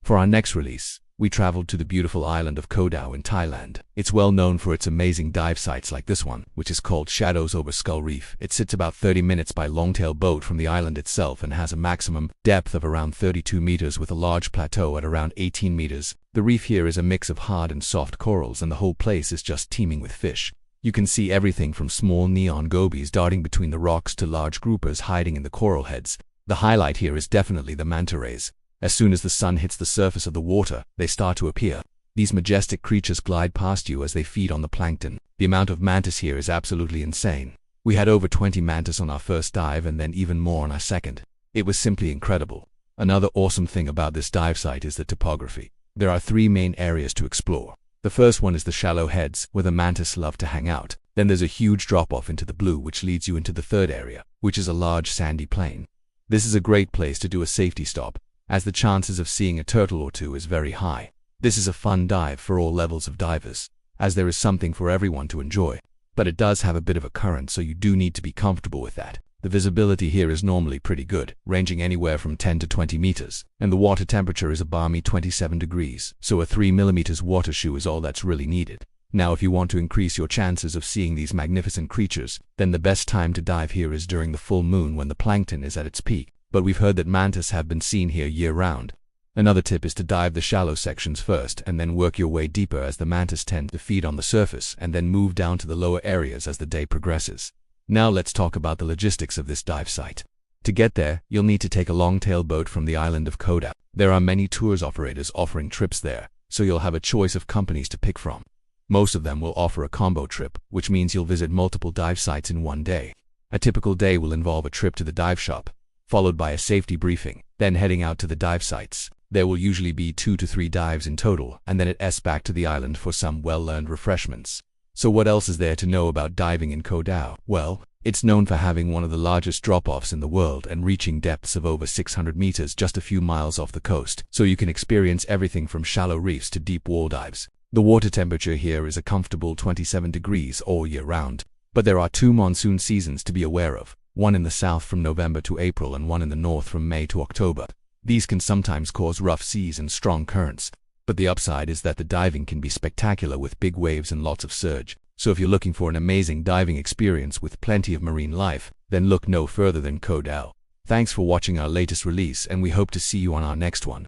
For our next release, we traveled to the beautiful island of Koh Tao in Thailand. It's well known for its amazing dive sites like this one, which is called Shadows Over Skull Reef. It sits about 30 minutes by longtail boat from the island itself and has a maximum depth of around 32 meters with a large plateau at around 18 meters. The reef here is a mix of hard and soft corals, and the whole place is just teeming with fish. You can see everything from small neon gobies darting between the rocks to large groupers hiding in the coral heads. The highlight here is definitely the manta rays. As soon as the sun hits the surface of the water, they start to appear. These majestic creatures glide past you as they feed on the plankton. The amount of mantis here is absolutely insane. We had over 20 mantis on our first dive and then even more on our second. It was simply incredible. Another awesome thing about this dive site is the topography. There are 3 main areas to explore. The first one is the shallow heads, where the mantis love to hang out. Then there's a huge drop-off into the blue which leads you into the third area, which is a large sandy plain. This is a great place to do a safety stop, as the chances of seeing a turtle or two is very high. This is a fun dive for all levels of divers, as there is something for everyone to enjoy. But it does have a bit of a current, so you do need to be comfortable with that. The visibility here is normally pretty good, ranging anywhere from 10 to 20 meters, and the water temperature is a balmy 27 degrees, so a 3mm water shoe is all that's really needed. Now, if you want to increase your chances of seeing these magnificent creatures, then the best time to dive here is during the full moon when the plankton is at its peak. But we've heard that mantis have been seen here year-round. Another tip is to dive the shallow sections first and then work your way deeper, as the mantis tend to feed on the surface, and then move down to the lower areas as the day progresses. Now let's talk about the logistics of this dive site. To get there, you'll need to take a long-tail boat from the island of Koh Tao. There are many tours operators offering trips there, so you'll have a choice of companies to pick from. Most of them will offer a combo trip, which means you'll visit multiple dive sites in one day. A typical day will involve a trip to the dive shop, followed by a safety briefing, then heading out to the dive sites. There will usually be 2 to 3 dives in total, and then it's back to the island for some well-earned refreshments. So what else is there to know about diving in Koh Tao? Well, it's known for having one of the largest drop-offs in the world and reaching depths of over 600 meters just a few miles off the coast, so you can experience everything from shallow reefs to deep wall dives. The water temperature here is a comfortable 27 degrees all year round, but there are 2 monsoon seasons to be aware of. One in the south from November to April and one in the north from May to October. These can sometimes cause rough seas and strong currents, but the upside is that the diving can be spectacular with big waves and lots of surge. So if you're looking for an amazing diving experience with plenty of marine life, then look no further than Koh Tao. Thanks for watching our latest release, and we hope to see you on our next one.